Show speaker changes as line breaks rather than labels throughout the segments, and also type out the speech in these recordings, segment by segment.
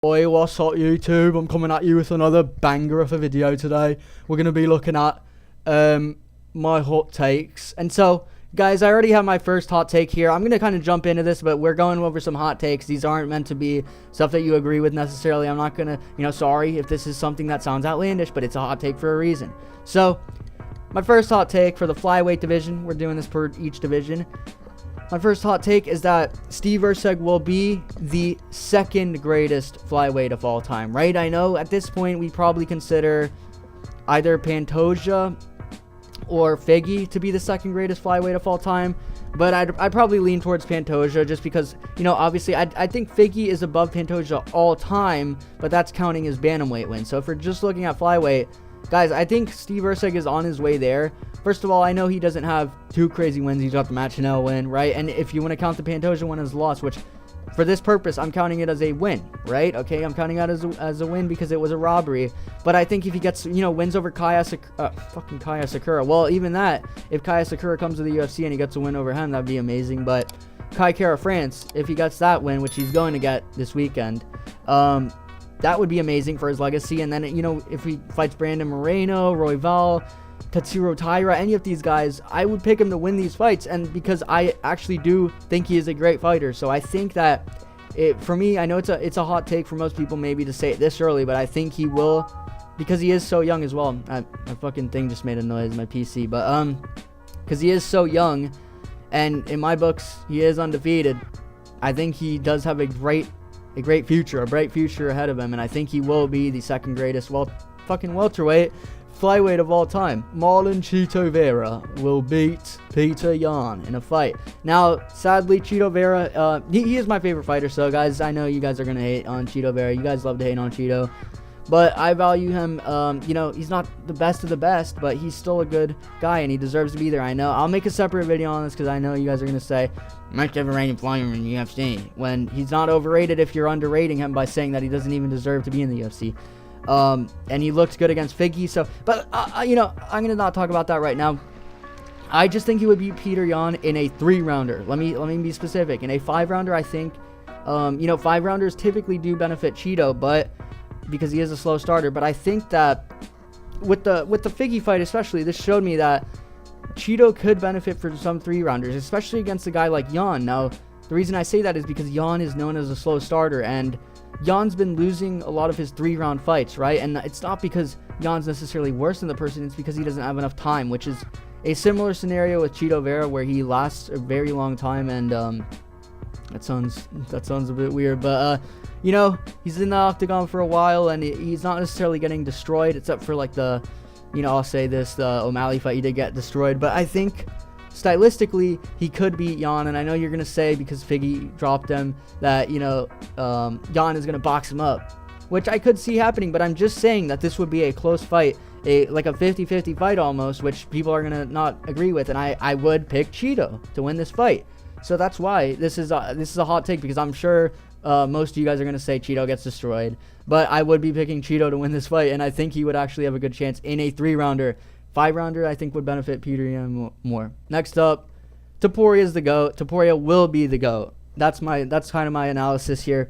Oi, what's up YouTube? I'm coming at you with another banger of a video today. We're going to be looking at my hot takes. And so, guys, I already have my first hot take here. I'm going to kind of jump into this, but we're going over some hot takes. These aren't meant to be stuff that you agree with necessarily. I'm not going to, sorry if this is something that sounds outlandish, but it's a hot take for a reason. So, my first hot take for the flyweight division. We're doing this per each division. My first hot take is that Steve Erceg will be the second greatest flyweight of all time, right? I know at this point we probably consider either Pantoja or Figgy to be the second greatest flyweight of all time, but I'd probably lean towards Pantoja just because, obviously I think Figgy is above Pantoja all time, but that's counting his Bantamweight win. So if we're just looking at flyweight, guys, I think Steve Erceg is on his way there. First of all, I know he doesn't have two crazy wins. He's got the Matt Chanel win, right? And if you want to count the Pantoja win as a loss, which for this purpose, I'm counting it as a win, right? Okay, I'm counting it as a win because it was a robbery. But I think if he gets, wins over Kaya Sakura, well, even that, if Kaya Sakura comes to the UFC and he gets a win over him, that'd be amazing. But Kai Kara France, if he gets that win, which he's going to get this weekend, that would be amazing for his legacy. And then, if he fights Brandon Moreno, Royval, Tatsuro Taira, any of these guys, I would pick him to win these fights, and because I actually do think he is a great fighter. So I think that for me, I know it's a hot take for most people maybe to say it this early, but I think he will, because he is so young as well. My fucking thing just made a noise, my PC, but because he is so young, and in my books he is undefeated. I think he does have a great future, a bright future ahead of him, and I think he will be the second greatest welterweight flyweight of all time. Marlon Chito Vera will beat Peter Yan in a fight. Now, sadly, Chito Vera, he is my favorite fighter, so guys, I know you guys are going to hate on Chito Vera. You guys love to hate on Chito, but I value him. He's not the best of the best, but he's still a good guy, and he deserves to be there. I know. I'll make a separate video on this, because I know you guys are going to say, most overrated flyer in the UFC, when he's not overrated if you're underrating him by saying that he doesn't even deserve to be in the UFC. And he looked good against Figgy, but I'm gonna not talk about that right now. I just think he would beat Peter Yan in a 3-rounder. Let me be specific. In a 5-rounder, I think, 5-rounders typically do benefit Chito, but because he is a slow starter. But I think that with the Figgy fight especially, this showed me that Chito could benefit from some 3-rounders, especially against a guy like Yan. Now, the reason I say that is because Yan is known as a slow starter, and Jan's been losing a lot of his 3-round fights, right? And it's not because Jan's necessarily worse than the person, it's because he doesn't have enough time, which is a similar scenario with Chito Vera, where he lasts a very long time, and that sounds a bit weird, but he's in the octagon for a while, and he's not necessarily getting destroyed, except for like the, I'll say this, the O'Malley fight, he did get destroyed. But I think stylistically, he could beat Yan, and I know you're going to say, because Figgy dropped him, that, Yan is going to box him up, which I could see happening, but I'm just saying that this would be a close fight, like a 50-50 fight almost, which people are going to not agree with, and I would pick Chito to win this fight. So that's why this is a hot take, because I'm sure most of you guys are going to say Chito gets destroyed, but I would be picking Chito to win this fight, and I think he would actually have a good chance in a 3-rounder. 5-rounder, I think, would benefit Peter Yan more. Next up, Topuria is the GOAT. Topuria will be the GOAT. That's kind of my analysis here.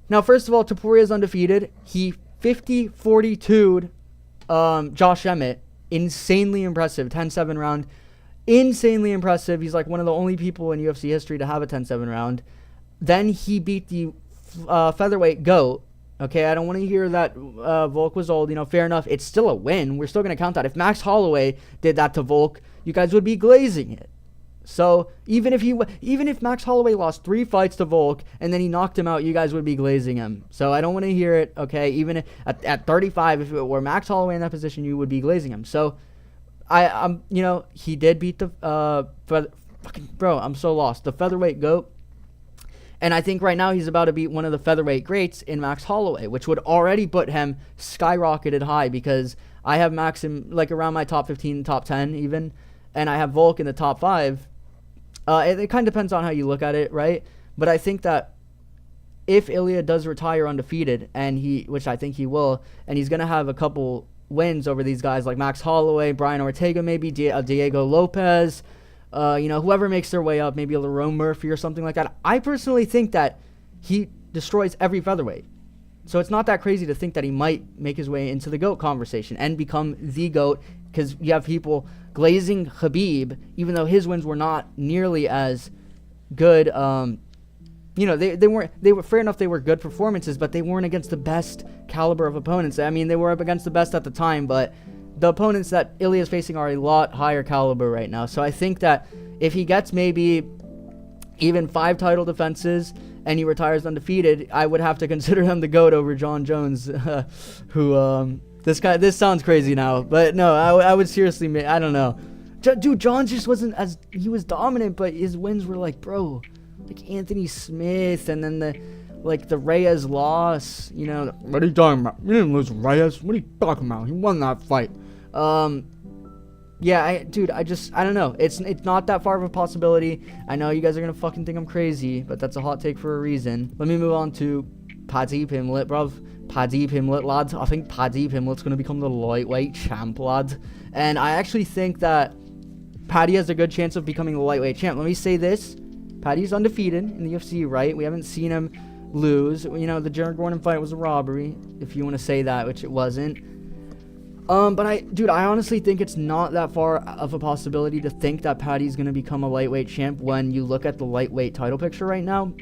Now, first of all, Topuria is undefeated. He 50-42'd Josh Emmett. Insanely impressive. 10-7 round. Insanely impressive. He's like one of the only people in UFC history to have a 10-7 round. Then he beat the Featherweight GOAT. Okay, I don't want to hear that Volk was old. Fair enough. It's still a win. We're still going to count that. If Max Holloway did that to Volk, you guys would be glazing it. So even if Max Holloway lost 3 fights to Volk and then he knocked him out, you guys would be glazing him. So I don't want to hear it. Okay, even at 35, if it were Max Holloway in that position, you would be glazing him. So he did beat the bro. I'm so lost. The Featherweight GOAT. And I think right now he's about to beat one of the Featherweight greats in Max Holloway, which would already put him skyrocketed high, because I have Max in like around my top 15, top 10 even, and I have Volk in the top 5. It kind of depends on how you look at it, right? But I think that if Ilya does retire undefeated, which I think he will, and he's going to have a couple wins over these guys like Max Holloway, Brian Ortega maybe, Diego Lopez, whoever makes their way up, maybe a Lerone Murphy or something like that. I personally think that he destroys every featherweight. So it's not that crazy to think that he might make his way into the GOAT conversation and become the GOAT, because you have people glazing Khabib, even though his wins were not nearly as good. You know, they were fair enough, they were good performances, but they weren't against the best caliber of opponents. I mean, they were up against the best at the time, but the opponents that Ilya is facing are a lot higher caliber right now. So I think that if he gets maybe even 5 title defenses and he retires undefeated, I would have to consider him the GOAT over John Jones, who, this sounds crazy now, but no, I would seriously, I don't know. Dude, John just wasn't he was dominant, but his wins were like, bro, like Anthony Smith, and then the Reyes loss, you know. What are you talking about? You didn't lose Reyes. What are you talking about? He won that fight. Yeah, I don't know. It's not that far of a possibility. I know you guys are gonna fucking think I'm crazy, but that's a hot take for a reason. Let me move on to Paddy Pimblett, bruv. Paddy Pimblett, lads. I think Paddy Pimblett's gonna become the lightweight champ, lads. And I actually think that Paddy has a good chance of becoming the lightweight champ. Let me say this. Paddy's undefeated in the UFC, right? We haven't seen him lose. You know, the Jared Gordon fight was a robbery, if you want to say that, which it wasn't. But I honestly think it's not that far of a possibility to think that Paddy's going to become a lightweight champ when you look at the lightweight title picture right now.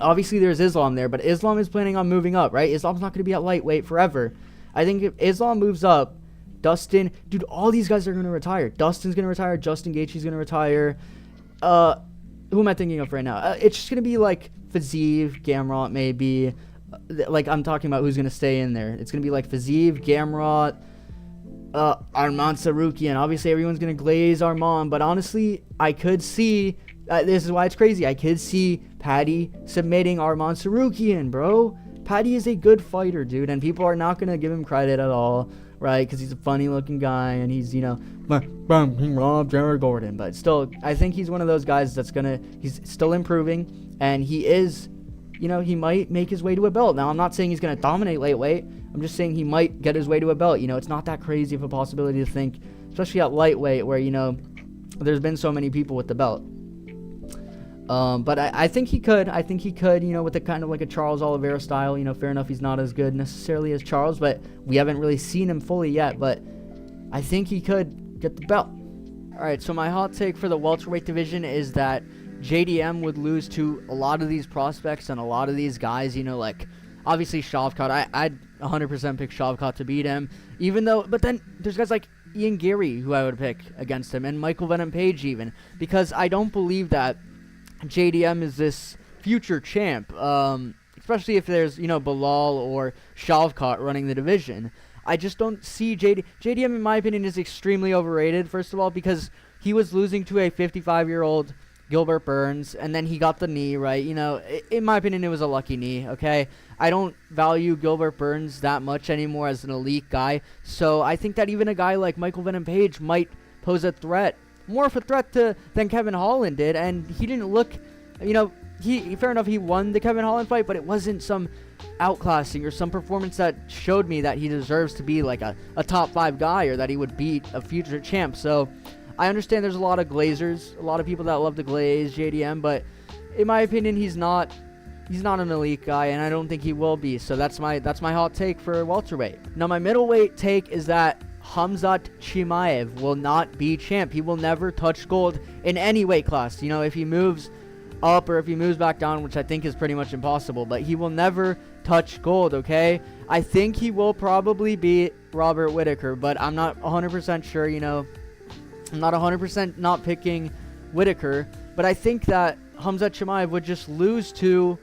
Obviously, there's Islam there, but Islam is planning on moving up, right? Islam's not going to be at lightweight forever. I think if Islam moves up, Dustin, dude, all these guys are going to retire. Dustin's going to retire. Justin Gaethje's going to retire. Who am I thinking of right now? It's just going to be like Fiziev, Gamrot, maybe. Like, I'm talking about who's going to stay in there. It's going to be like Fiziev, Gamrot, Arman Sarukian. Obviously, everyone's going to glaze Arman, but honestly, I could see, this is why it's crazy, I could see Paddy submitting Arman Sarukian, bro. Paddy is a good fighter, dude, and people are not going to give him credit at all, right? Because he's a funny-looking guy, and he's, you know, he robbed Jared Gordon. But still, I think he's one of those guys he's still improving, and he is, you know, he might make his way to a belt. Now, I'm not saying he's going to dominate lightweight. I'm just saying he might get his way to a belt. You know, it's not that crazy of a possibility to think, especially at lightweight, where, you know, there's been so many people with the belt. But I think he could. I think he could, you know, with the kind of like a Charles Oliveira style. You know, fair enough, he's not as good necessarily as Charles, but we haven't really seen him fully yet. But I think he could get the belt. All right, so my hot take for the welterweight division is that JDM would lose to a lot of these prospects and a lot of these guys, you know, like obviously Shavkat. I'd 100% pick Shavkat to beat him, even though, but then there's guys like Ian Geary who I would pick against him, and Michael Venom Page even, because I don't believe that JDM is this future champ, especially if there's, you know, Bilal or Shavkat running the division. I just don't see JDM, in my opinion, is extremely overrated, first of all, because he was losing to a 55-year-old Gilbert Burns, and then he got the knee, right? You know, in my opinion, it was a lucky knee, okay? I don't value Gilbert Burns that much anymore as an elite guy, so I think that even a guy like Michael Venom Page might pose a threat, more of a threat than Kevin Holland did, and he didn't look, you know, fair enough, he won the Kevin Holland fight, but it wasn't some outclassing or some performance that showed me that he deserves to be like a top 5 guy, or that he would beat a future champ. So I understand there's a lot of glazers, a lot of people that love to glaze JDM, but in my opinion, he's not an elite guy, and I don't think he will be. So that's my hot take for welterweight. Now my middleweight take is that Khamzat Chimaev will not be champ. He will never touch gold in any weight class. You know, if he moves up or if he moves back down, which I think is pretty much impossible, but he will never touch gold, okay? I think he will probably beat Robert Whittaker, but I'm not 100% sure, you know. I'm not 100% not picking Whittaker, but I think that Khamzat Chimaev would just lose to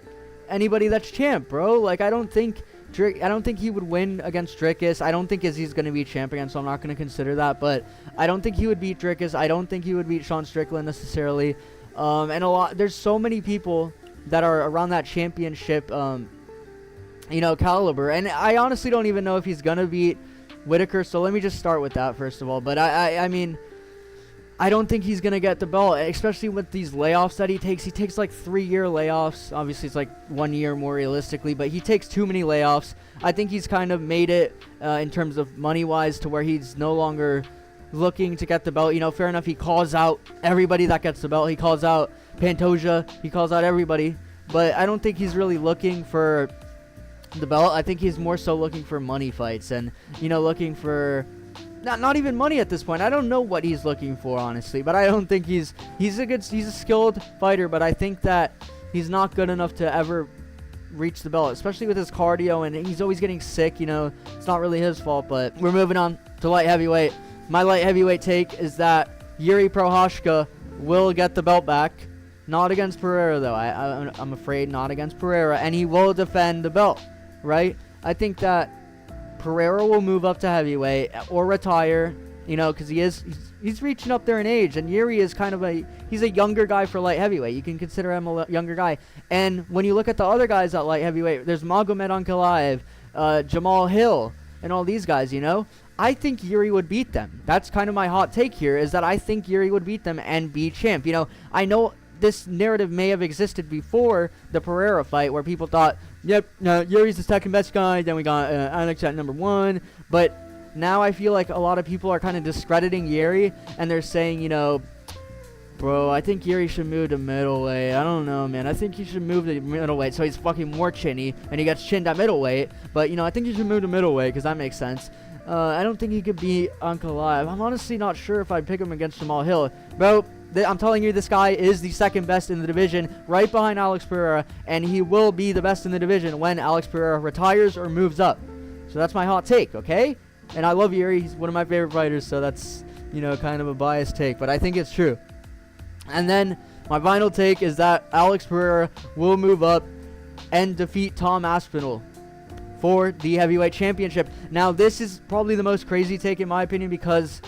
anybody that's champ, bro. Like, I don't think he would win against Dricus. I don't think Izzy's going to be champ again, so I'm not going to consider that, but I don't think he would beat Dricus. I don't think he would beat Sean Strickland necessarily. And there's so many people that are around that championship, you know, caliber. And I honestly don't even know if he's going to beat Whittaker. So let me just start with that first of all. But I mean, I don't think he's going to get the belt, especially with these layoffs that he takes. He takes like 3-year layoffs. Obviously it's like 1 year more realistically, but he takes too many layoffs. I think he's kind of made it, in terms of money wise, to where he's no longer looking to get the belt. You know, fair enough, he calls out everybody that gets the belt. He calls out Pantoja, he calls out everybody, but I don't think he's really looking for the belt. I think he's more so looking for money fights and, you know, looking for not even money at this point. I don't know what he's looking for, honestly, but I don't think he's a skilled fighter, but I think that he's not good enough to ever reach the belt, especially with his cardio, and he's always getting sick. You know, it's not really his fault. But we're moving on to light heavyweight. My light heavyweight take is that Yuri Prochazka will get the belt back. Not against Pereira, though. I'm afraid not against Pereira, and he will defend the belt, right? I think that Pereira will move up to heavyweight or retire, you know, because he's reaching up there in age, and Yuri is kind of he's a younger guy for light heavyweight. You can consider him a younger guy. And when you look at the other guys at light heavyweight, there's Magomed Ankalaev, Jamal Hill, and all these guys, you know. I think Yuri would beat them. That's kind of my hot take here, is that I think Yuri would beat them and be champ. You know, I know this narrative may have existed before the Pereira fight, where people thought, yep, Yuri's the second best guy, then we got Alex at number 1, but now I feel like a lot of people are kind of discrediting Yuri, and they're saying, you know, bro, I think Yuri should move to middleweight. I don't know, man. I think he should move to middleweight so he's fucking more chinny, and he gets chinned at middleweight, but, you know, I think he should move to middleweight, because that makes sense. I don't think he could beat Ankalaev. I'm honestly not sure if I'd pick him against Jamal Hill. Bro, I'm telling you, this guy is the second best in the division, right behind Alex Pereira, and he will be the best in the division when Alex Pereira retires or moves up. So that's my hot take, okay? And I love Yuri. He's one of my favorite fighters, so that's, you know, kind of a biased take, but I think it's true. And then my final take is that Alex Pereira will move up and defeat Tom Aspinall for the heavyweight championship. Now, this is probably the most crazy take in my opinion, because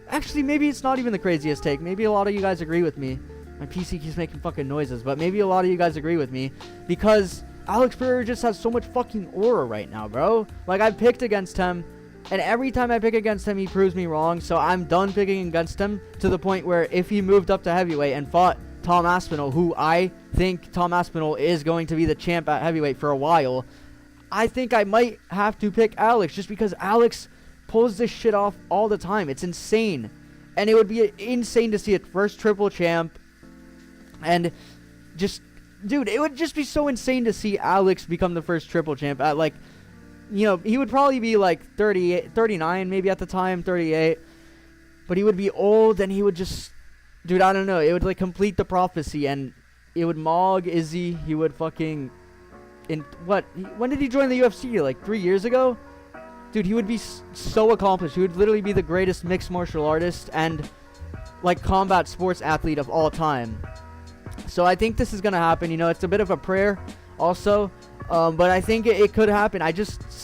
actually, maybe it's not even the craziest take. Maybe a lot of you guys agree with me. My PC keeps making fucking noises, but maybe a lot of you guys agree with me, because Alex Pereira just has so much fucking aura right now, bro. Like, I've picked against him, and every time I pick against him, he proves me wrong, so I'm done picking against him, to the point where if he moved up to heavyweight and fought Tom Aspinall, who I think Tom Aspinall is going to be the champ at heavyweight for a while, I think I might have to pick Alex, just because Alex pulls this shit off all the time. It's insane. And it would be insane to see a first triple champ. And just, dude, it would just be so insane to see Alex become the first triple champ at, like, you know, he would probably be like 38, 39 maybe at the time, 38. But he would be old, and he would just, dude, I don't know. It would, like, complete the prophecy, and it would Mog Izzy. He would fucking, when did he join the UFC? Like 3 years ago? Dude, he would be so accomplished. He would literally be the greatest mixed martial artist and, like, combat sports athlete of all time. So I think this is going to happen. You know, it's a bit of a prayer also, but I think it could happen.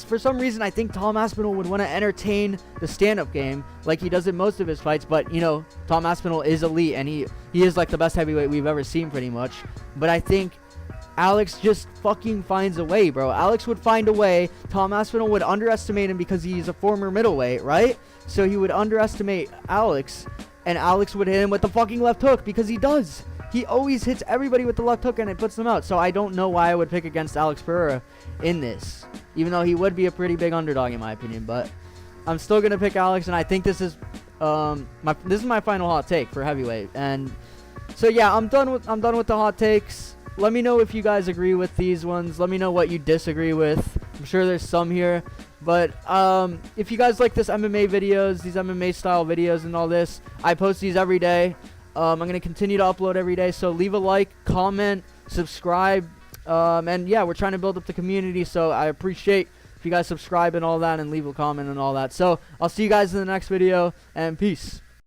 For some reason, I think Tom Aspinall would want to entertain the stand-up game like he does in most of his fights. But, you know, Tom Aspinall is elite, and he is, like, the best heavyweight we've ever seen pretty much. But I think Alex just fucking finds a way, bro. Alex would find a way. Tom Aspinall would underestimate him because he's a former middleweight, right? So he would underestimate Alex, and Alex would hit him with the fucking left hook, because he does. He always hits everybody with the left hook, and it puts them out. So I don't know why I would pick against Alex Pereira in this, even though he would be a pretty big underdog in my opinion. But I'm still gonna pick Alex, and I think this is my final hot take for heavyweight. And so yeah, I'm done with the hot takes. Let me know if you guys agree with these ones. Let me know what you disagree with. I'm sure there's some here. But if you guys like this MMA videos, these MMA style videos and all this, I post these every day. I'm going to continue to upload every day. So leave a like, comment, subscribe. And yeah, we're trying to build up the community. So I appreciate if you guys subscribe and all that, and leave a comment and all that. So I'll see you guys in the next video, and peace.